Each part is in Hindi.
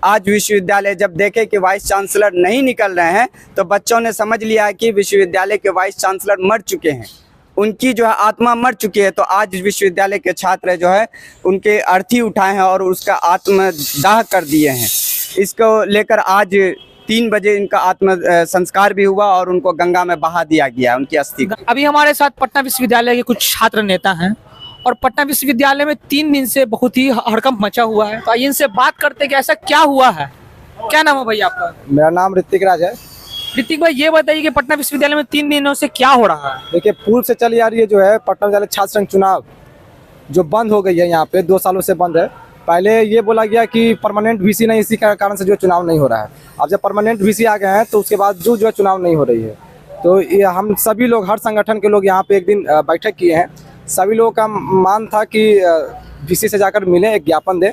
आज विश्वविद्यालय जब देखे कि वाइस चांसलर नहीं निकल रहे हैं तो बच्चों ने समझ लिया है कि विश्वविद्यालय के वाइस चांसलर मर चुके हैं, उनकी जो है आत्मा मर चुकी है। तो आज विश्वविद्यालय के छात्र जो है उनके अर्थी उठाए हैं और उसका आत्मदाह कर दिए हैं। इसको लेकर आज 3 बजे इनका आत्म संस्कार भी हुआ और उनको गंगा में बहा दिया गया उनकी अस्थि। अभी हमारे साथ पटना विश्वविद्यालय के कुछ छात्र नेता हैं और पटना विश्वविद्यालय में 3 दिन से बहुत ही हड़कंप मचा हुआ है। तो आइए इनसे बात करते हैं कि ऐसा क्या हुआ है। क्या नाम है भैया आपका? मेरा नाम ऋतिक राज है। ऋतिक भाई, ये बताइए कि पटना विश्वविद्यालय में 3 दिनों से क्या हो रहा है? देखिए, पूर्व से चली आ रही है जो है पटना विश्वविद्यालय छात्र संघ चुनाव जो बंद हो गई है, यहाँ पे 2 सालों से बंद है। पहले ये बोला गया कि परमानेंट वीसी नहीं, इसी कारण से जो चुनाव नहीं हो रहा है। अब जब परमानेंट वीसी आ गए हैं तो उसके बाद जो है चुनाव नहीं हो रही है। तो ये हम सभी लोग, हर संगठन के लोग यहाँ पे एक दिन बैठक किए हैं। सभी लोगों का मान था कि वीसी से जाकर मिले, एक ज्ञापन दे।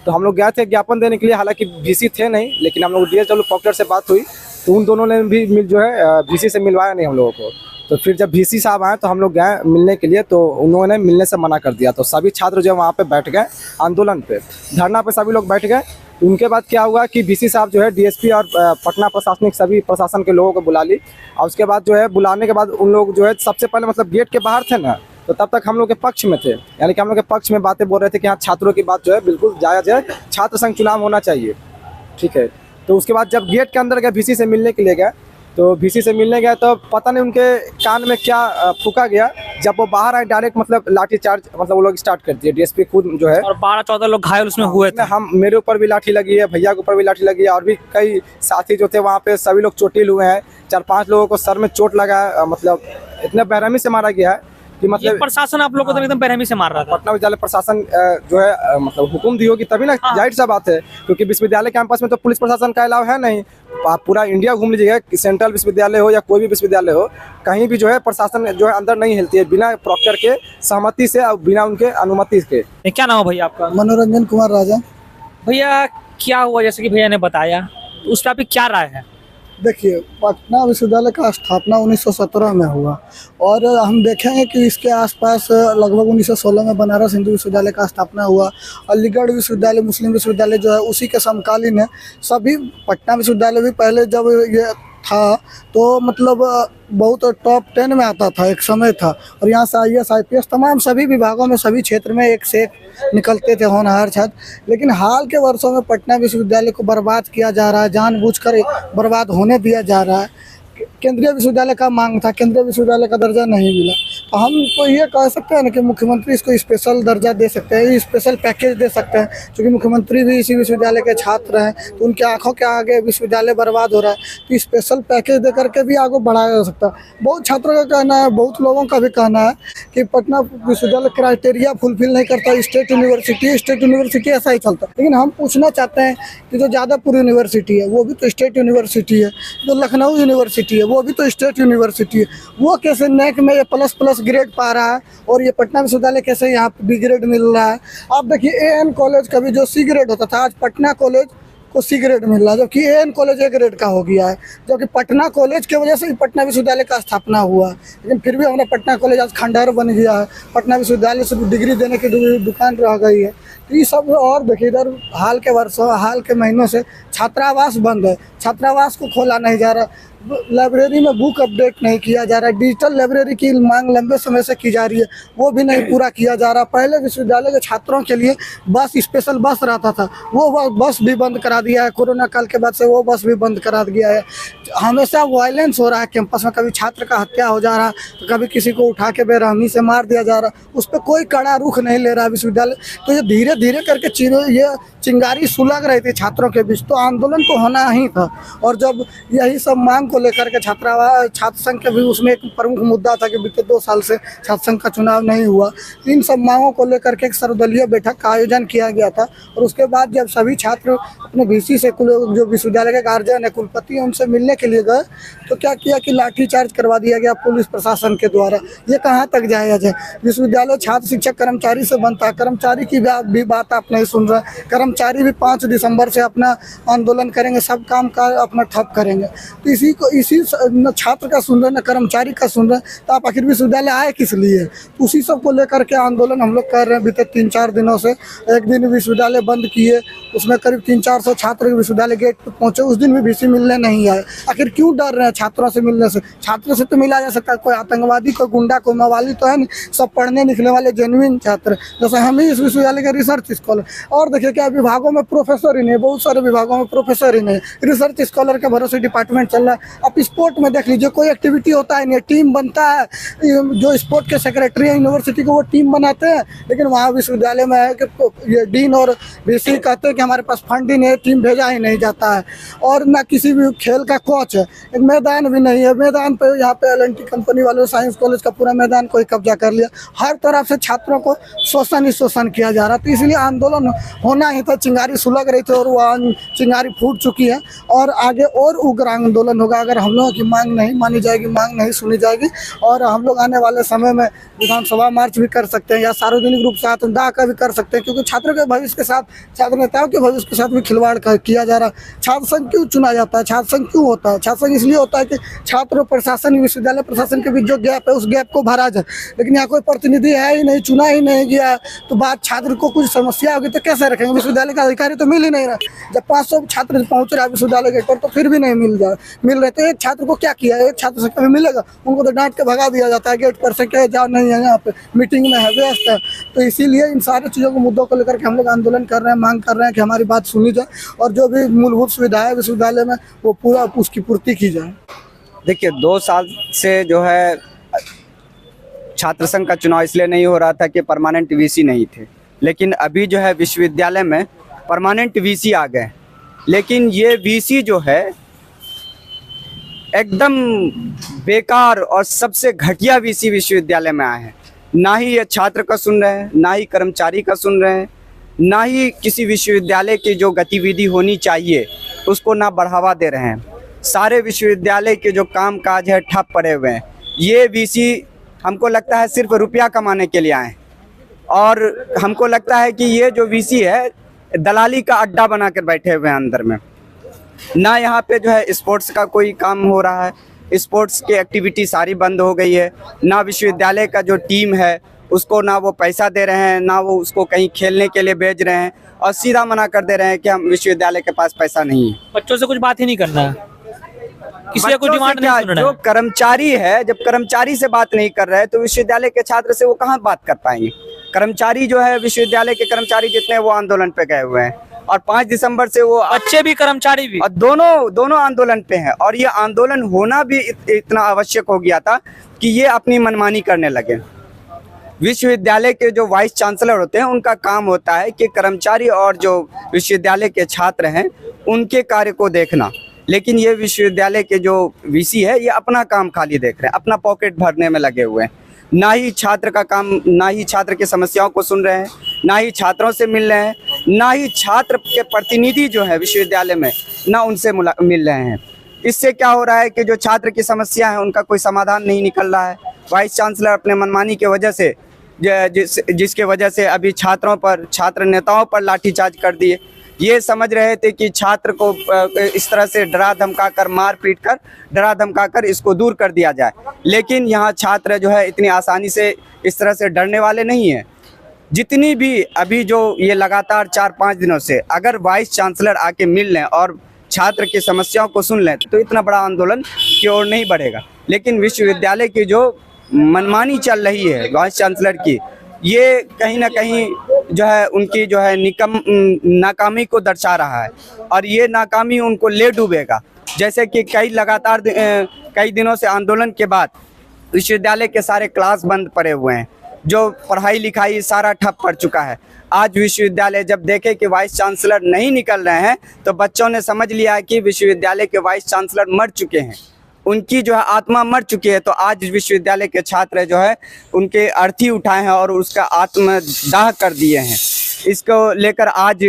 तो हम लोग गए थे ज्ञापन देने के लिए, हालांकि वीसी थे नहीं, लेकिन हम लोग डीएस कॉकटर से बात हुई तो उन दोनों ने भी जो है वीसी से मिलवाया नहीं हम लोगों को। तो फिर जब वीसी साहब आए तो हम लोग गए मिलने के लिए, तो उन्होंने मिलने से मना कर दिया। तो सभी छात्र जो है वहाँ पे बैठ गए, आंदोलन पे, धरना पे सभी लोग बैठ गए। उनके बाद क्या हुआ कि वीसी साहब जो है डीएसपी और पटना प्रशासनिक सभी प्रशासन के लोगों को बुला ली। और उसके बाद जो है बुलाने के बाद उन लोग जो है सबसे पहले मतलब गेट के बाहर थे ना, तो तब तक हम लोग के पक्ष में थे, यानी कि हम लोग के पक्ष में बातें बोल रहे थे कि हाँ छात्रों की बात जो है बिल्कुल जायज़ है, छात्र संघ चुनाव होना चाहिए, ठीक है। तो उसके बाद जब गेट के अंदर गए वीसी से मिलने के लिए गए, तो वीसी से मिलने गए तो पता नहीं उनके कान में क्या फूका गया। जब वो बाहर आए डायरेक्ट मतलब लाठी चार्ज मतलब वो लोग स्टार्ट कर दिए। डीएसपी खुद जो है, और 12-14 लोग घायल उसमें हुए थे। हम मेरे ऊपर भी लाठी लगी है, भैया के ऊपर भी लाठी लगी है, और भी कई साथी जो थे वहाँ पे सभी लोग चोटिल हुए हैं। 4-5 लोगों को सर में चोट लगा है। मतलब इतना बेरहमी से मारा गया है कि मतलब प्रशासन आप लोगों को तो एकदम बेरहमी से मार रहा था। पटना विश्वविद्यालय प्रशासन जो है मतलब हुक्म दी होगी तभी ना, जाहिर सा बात है, क्योंकि विश्वविद्यालय कैंपस में तो पुलिस प्रशासन का अलाव है नहीं। आप पूरा इंडिया घूम लीजिएगा, सेंट्रल विश्वविद्यालय हो या कोई भी विश्वविद्यालय हो, कहीं भी जो है प्रशासन जो है अंदर नहीं हिलती है बिना प्रॉक्टर के सहमति से और बिना उनके अनुमति के। क्या नाम है भैया आपका? मनोरंजन कुमार राजा। भैया क्या हुआ, जैसे कि भैया ने बताया, उस पर आपकी क्या राय है? देखिए, पटना विश्वविद्यालय का स्थापना 1917 में हुआ और हम देखेंगे कि इसके आसपास लगभग 1916 में बनारस हिंदू विश्वविद्यालय का स्थापना हुआ। अलीगढ़ विश्वविद्यालय, मुस्लिम विश्वविद्यालय जो है उसी के समकालीन है। सभी पटना विश्वविद्यालय भी पहले जब ये था तो मतलब बहुत टॉप 10 में आता था, एक समय था। और यहाँ से IAS IPS तमाम सभी विभागों में सभी क्षेत्र में एक से एक निकलते थे होनहार छात्र। लेकिन हाल के वर्षों में पटना विश्वविद्यालय को बर्बाद किया जा रहा है, जानबूझकर बर्बाद होने दिया जा रहा है। केंद्रीय विश्वविद्यालय का मांग था, केंद्रीय विश्वविद्यालय का दर्जा नहीं मिला। तो हम तो ये कह सकते हैं ना कि मुख्यमंत्री इसको स्पेशल दर्जा दे सकते हैं, स्पेशल पैकेज दे सकते हैं, क्योंकि मुख्यमंत्री भी इसी विश्वविद्यालय के छात्र हैं। तो उनके आंखों के आगे विश्वविद्यालय बर्बाद हो रहा है, तो स्पेशल पैकेज दे करके भी आगे बढ़ाया जा सकता है। बहुत छात्रों का कहना है, बहुत लोगों का भी कहना है कि पटना विश्वविद्यालय क्राइटेरिया फुलफिल नहीं करता, स्टेट यूनिवर्सिटी ऐसा ही चलता है। लेकिन हम पूछना चाहते हैं कि जो जादवपुर यूनिवर्सिटी है वो भी तो स्टेट यूनिवर्सिटी है, जो लखनऊ यूनिवर्सिटी है वो भी तो स्टेट यूनिवर्सिटी है, वो कैसे नैक में ये प्लस ग्रेड पा रहा है और ये पटना विश्वविद्यालय कैसे यहाँ पे बी ग्रेड मिल रहा है? आप देखिए, AN कॉलेज कभी जो C ग्रेड होता था, आज पटना कॉलेज को C ग्रेड मिल रहा है, जबकि AN कॉलेज A ग्रेड का हो गया है, जबकि पटना कॉलेज की वजह से ही पटना विश्वविद्यालय का स्थापना हुआ है। लेकिन फिर भी हमारा पटना कॉलेज आज खंडहर बन गया है, पटना विश्वविद्यालय से डिग्री देने की दुकान रह गई है। तो ये सब, और देखिए इधर हाल के महीनों से छात्रावास बंद है, छात्रावास को खोला नहीं जा रहा, लाइब्रेरी में बुक अपडेट नहीं किया जा रहा है, डिजिटल लाइब्रेरी की मांग लंबे समय से की जा रही है, वो भी नहीं पूरा किया जा रहा। पहले विश्वविद्यालय के छात्रों के लिए बस, स्पेशल बस रहता था, वो बस भी बंद करा दिया है। कोरोना काल के बाद से वो बस भी बंद करा दिया है। हमेशा वायलेंस हो रहा है कैंपस में, कभी छात्र का हत्या हो जा रहा है तो कभी किसी को उठा के बेरहमी से मार दिया जा रहा है, उस पर कोई कड़ा रुख नहीं ले रहा विश्वविद्यालय। तो ये धीरे धीरे करके ये चिंगारी सुलग रही थी छात्रों के बीच, तो आंदोलन तो होना ही था। और जब यही सब मांग को लेकर के छात्र संघ के भी उसमें एक प्रमुख मुद्दा था कि बीते 2 साल से छात्र संघ का चुनाव नहीं हुआ। इन सब मांगों को लेकर के एक सर्वदलीय बैठक का आयोजन किया गया था। और उसके बाद जब सभी छात्र अपने VC से, जो विश्वविद्यालय के गार्जियन है, कुलपति, उनसे मिलने के लिए गए, तो क्या किया कि लाठीचार्ज करवा दिया गया पुलिस प्रशासन के द्वारा। ये कहाँ तक जायज़ है? विश्वविद्यालय छात्र शिक्षक कर्मचारी से बनता है, कर्मचारी की भी बात आप नहीं सुन रहे। कर्मचारी भी 5 दिसंबर से अपना आंदोलन करेंगे, सब काम का अपना ठप करेंगे। तो तो इसी न छात्र का सुन रहे न कर्मचारी का सुन रहे, तो आप आखिर विश्वविद्यालय आए किस लिए? उसी सब को लेकर के आंदोलन हम लोग कर रहे हैं बीते 3-4 दिनों से। एक दिन विश्वविद्यालय बंद किए, उसमें करीब 300-400 छात्र विश्वविद्यालय गेट पर पहुंचे, उस दिन भी वीसी मिलने नहीं आए। आखिर क्यों डर रहे हैं छात्रों से मिलने से? छात्रों से तो मिला जा सकता है, कोई आतंकवादी, कोई गुंडा, कोई मवाली तो है नहीं, सब पढ़ने लिखने वाले जेन्युइन छात्र, जैसे हम ही इस विश्वविद्यालय के रिसर्च स्कॉलर। और देखिए क्या विभागों में प्रोफेसर ही नहीं, बहुत सारे विभागों में प्रोफेसर ही नहीं, रिसर्च स्कॉलर के भरोसे डिपार्टमेंट चल रहा है। अब स्पोर्ट में देख लीजिए, कोई एक्टिविटी होता है नहीं, टीम बनता है, जो स्पोर्ट के सेक्रेटरी है यूनिवर्सिटी को वो टीम बनाते हैं, लेकिन वहाँ विश्वविद्यालय में है कि ये डीन और वीसी कहते हैं कि हमारे पास फंड ही नहीं है, टीम भेजा ही नहीं जाता है, और ना किसी भी खेल का कोच है, एक मैदान भी नहीं है। मैदान पे यहाँ पे एल&टी कंपनी वालों साइंस कॉलेज का पूरा मैदान कोई कब्जा कर लिया। हर तरफ से छात्रों को शोषण ही शोषण किया जा रहा था, इसलिए आंदोलन होना ही था। चिंगारी सुलग रही थी और वो चिंगारी फूट चुकी है, और आगे और उग्र आंदोलन होगा अगर हम लोगों की मांग नहीं मानी जाएगी, मांग नहीं सुनी जाएगी। और हम लोग आने वाले समय में विधानसभा मार्च भी कर सकते हैं या सार्वजनिक रूप से आत्मदाह का भी कर सकते हैं, क्योंकि छात्रों के भविष्य के साथ, छात्र नेताओं के भविष्य के साथ भी खिलवाड़ किया जा रहा है। छात्र संघ क्यों चुना जाता है? छात्र संघ क्यों होता है? छात्र संघ इसलिए होता है कि छात्र प्रशासन, विश्वविद्यालय प्रशासन के बीच जो गैप है उस गैप को भरा जाए, लेकिन यहाँ कोई प्रतिनिधि है ही नहीं, चुना ही नहीं गया, तो बात छात्र को कुछ समस्या होगी तो कैसे रखेंगे? विश्वविद्यालय का अधिकारी तो मिल ही नहीं रहा। जब 500 छात्र पहुँच रहे हैं विश्वविद्यालय गेट पर तो फिर भी नहीं मिल रहे, तो एक छात्र को क्या किया? एक छात्र से कभी मिलेगा? उनको तो डांट के भगा दिया जाता है गेट पर से, क्या जाओ नहीं है, यहाँ पे मीटिंग में है, व्यस्त है। तो इसीलिए इन सारे चीज़ों को, मुद्दों को लेकर के हम लोग आंदोलन कर रहे हैं, मांग कर रहे हैं कि हमारी बात सुनी जाए और जो भी मूलभूत सुविधाएं विश्वविद्यालय में वो पूरा उसकी पूर्ति की जाए। देखिए 2 साल से जो है छात्र संघ का चुनाव इसलिए नहीं हो रहा था कि परमानेंट वीसी नहीं थे, लेकिन अभी जो है विश्वविद्यालय में परमानेंट वीसी आ गए। लेकिन ये वीसी जो है एकदम बेकार और सबसे घटिया वीसी विश्वविद्यालय में आए हैं। ना ही ये छात्र का सुन रहे हैं, ना ही कर्मचारी का सुन रहे हैं, ना ही किसी विश्वविद्यालय की जो गतिविधि होनी चाहिए उसको ना बढ़ावा दे रहे हैं। सारे विश्वविद्यालय के जो काम काज है ठप पड़े हुए हैं। ये वीसी हमको लगता है सिर्फ रुपया कमाने के लिए आए हैं, और हमको लगता है कि ये जो वीसी है दलाली का अड्डा बना कर बैठे हुए हैं अंदर में। ना यहाँ पे जो है स्पोर्ट्स का कोई काम हो रहा है, स्पोर्ट्स की एक्टिविटी सारी बंद हो गई है। ना विश्वविद्यालय का जो टीम है उसको ना वो पैसा दे रहे हैं, ना वो उसको कहीं खेलने के लिए भेज रहे हैं, और सीधा मना कर दे रहे हैं कि हम विश्वविद्यालय के पास पैसा नहीं है। बच्चों से कुछ बात ही नहीं करना है, किसी का कोई डिमांड नहीं सुन रहा जो है। कर्मचारी है, जब कर्मचारी से बात नहीं कर रहे हैं तो विश्वविद्यालय के छात्र से वो कहाँ बात कर पाएंगे? कर्मचारी जो है, विश्वविद्यालय के कर्मचारी जितने वो आंदोलन पे गए हुए हैं, और 5 दिसंबर से वो बच्चे भी कर्मचारी भी, और दोनों आंदोलन पे हैं। और ये आंदोलन होना भी इतना आवश्यक हो गया था कि ये अपनी मनमानी करने लगे। विश्वविद्यालय के जो वाइस चांसलर होते हैं उनका काम होता है कि कर्मचारी और जो विश्वविद्यालय के छात्र हैं उनके कार्य को देखना, लेकिन ये विश्वविद्यालय के जो वीसी है ये अपना काम खाली देख रहे हैं, अपना पॉकेट भरने में लगे हुए हैं। ना ही छात्र का काम, ना ही छात्र की समस्याओं को सुन रहे हैं, ना ही छात्रों से मिल रहे हैं, ना ही छात्र के प्रतिनिधि जो है विश्वविद्यालय में ना उनसे मिल रहे हैं। इससे क्या हो रहा है कि जो छात्र की समस्या है उनका कोई समाधान नहीं निकल रहा है। वाइस चांसलर अपने मनमानी की वजह से जिसके वजह से अभी छात्रों पर, छात्र नेताओं पर लाठीचार्ज कर दिए। ये समझ रहे थे कि छात्र को इस तरह से डरा धमका कर, मार पीट कर, डरा धमका कर इसको दूर कर दिया जाए, लेकिन यहाँ छात्र जो है इतनी आसानी से इस तरह से डरने वाले नहीं हैं। जितनी भी अभी जो ये लगातार 4-5 दिनों से अगर वाइस चांसलर आके मिल लें और छात्र की समस्याओं को सुन लें तो इतना बड़ा आंदोलन की ओर नहीं बढ़ेगा। लेकिन विश्वविद्यालय की जो मनमानी चल रही है वाइस चांसलर की, ये कहीं ना कहीं जो है उनकी जो है नाकामी को दर्शा रहा है, और ये नाकामी उनको ले डूबेगा। जैसे कि कई दिनों से आंदोलन के बाद विश्वविद्यालय के सारे क्लास बंद पड़े हुए हैं, जो पढ़ाई लिखाई सारा ठप पड़ चुका है। आज विश्वविद्यालय जब देखे कि वाइस चांसलर नहीं निकल रहे हैं तो बच्चों ने समझ लिया कि विश्वविद्यालय के वाइस चांसलर मर चुके हैं, उनकी जो है आत्मा मर चुकी है। तो आज विश्वविद्यालय के छात्र जो है उनके अर्थी उठाए हैं और उसका आत्मदाह कर दिए हैं। इसको लेकर आज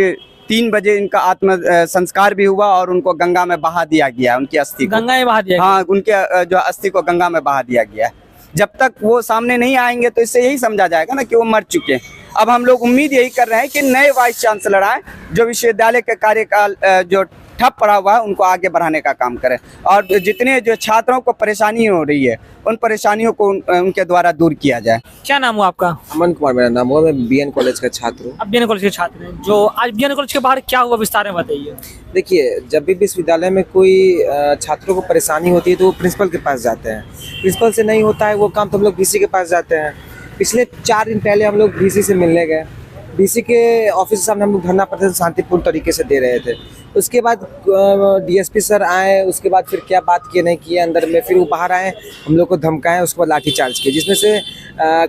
3 बजे इनका आत्म संस्कार भी हुआ और उनको गंगा में बहा दिया गया, उनकी अस्थि को गंगा में बहा दिया गया। हाँ, उनके जो अस्थि को गंगा में बहा दिया गया है। जब तक वो सामने नहीं आएंगे तो इससे यही समझा जाएगा ना कि वो मर चुके हैं। अब हम लोग उम्मीद यही कर रहे हैं कि नए वाइस चांसलर आए जो विश्वविद्यालय के कार्यकाल जो ठप पड़ा हुआ है उनको आगे बढ़ाने का काम करें, और जितने जो छात्रों को परेशानी हो रही है उन परेशानियों को उनके द्वारा दूर किया जाए। क्या नाम हुआ आपका? अमन कुमार मेरा नाम हुआ, मैं बीएन कॉलेज का छात्र हूँ। आप बीएन कॉलेज के छात्र हैं, जो आज बीएन कॉलेज के बाहर क्या हुआ विस्तार में बताइए। देखिए, जब भी विश्वविद्यालय में कोई छात्रों को परेशानी होती है तो वो प्रिंसिपल के पास जाते हैं। प्रिंसिपल से नहीं होता है वो काम तो हम लोग वीसी के पास जाते हैं। पिछले 4 दिन पहले हम लोग वीसी से मिलने गए। वीसी के ऑफिस के सामने हम लोग धरना प्रदर्शन शांतिपूर्ण तरीके से दे रहे थे। उसके बाद डीएसपी सर आए, उसके बाद फिर क्या बात किए नहीं किए अंदर में, फिर वो बाहर आए, हम लोग को धमकाएं, उसके बाद लाठीचार्ज किए, जिसमें से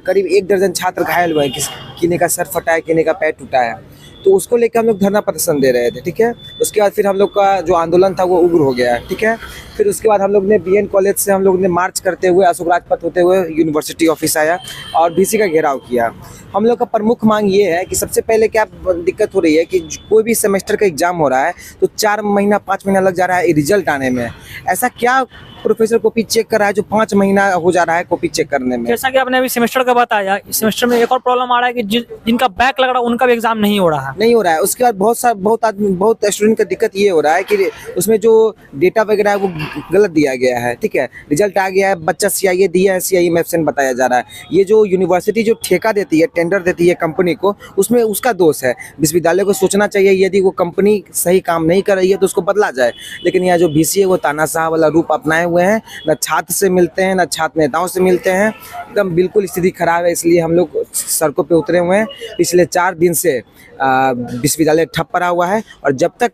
करीब 1 दर्जन छात्र घायल हुए हैं। किसी का सर फटा है, किसी का पैर टूटा है। तो उसको लेकर हम लोग धरना प्रदर्शन दे रहे थे, ठीक है। उसके बाद फिर हम लोग का जो आंदोलन था वो उग्र हो गया, ठीक है। फिर उसके बाद हम लोग ने बीएन कॉलेज से हम लोग ने मार्च करते हुए अशोक राजपथ होते हुए यूनिवर्सिटी ऑफिस आया और वीसी का घेराव किया। हम लोग का प्रमुख मांग ये है कि सबसे पहले क्या दिक्कत हो रही है कि कोई भी सेमेस्टर का एग्जाम हो रहा है तो 4 महीना 5 महीना लग जा रहा है रिजल्ट आने में। ऐसा क्या प्रोफेसर कॉपी चेक कर रहा है जो 5 महीना हो जा रहा है कॉपी चेक करने में। जैसा कि आपने अभी सेमेस्टर का बताया, इस सेमेस्टर में एक और प्रॉब्लम आ रहा है कि जिनका बैक लग रहा है उनका भी एग्जाम नहीं हो रहा है। उसके बाद बहुत स्टूडेंट का दिक्कत ये हो रहा है कि उसमें जो डेटा वगैरह है वो गलत दिया गया है, ठीक है। रिजल्ट आ गया है, बच्चा सीआईए दिया है, सीआईए में एब्सेंट बताया जा रहा है। ये जो यूनिवर्सिटी जो ठेका देती है, टेंडर देती है कंपनी को, उसमें उसका दोष है। विश्वविद्यालय को सोचना चाहिए यदि वो कंपनी सही काम नहीं कर रही है तो उसको बदला जाए। लेकिन यहाँ जो वीसी है वो तानाशाह वाला रूप अपनाए हुए हैं, न छात्र से मिलते हैं, न छात्र नेताओं से मिलते हैं। एकदम बिल्कुल स्थिति खराब है, इसलिए हम लोग सड़कों पे उतरे हुए हैं। पिछले 4 दिन से विश्वविद्यालय ठप पड़ा हुआ है और जब तक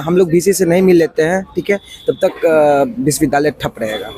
हम लोग वीसी से नहीं मिल लेते हैं, ठीक है, तब तक विश्वविद्यालय ठप रहेगा।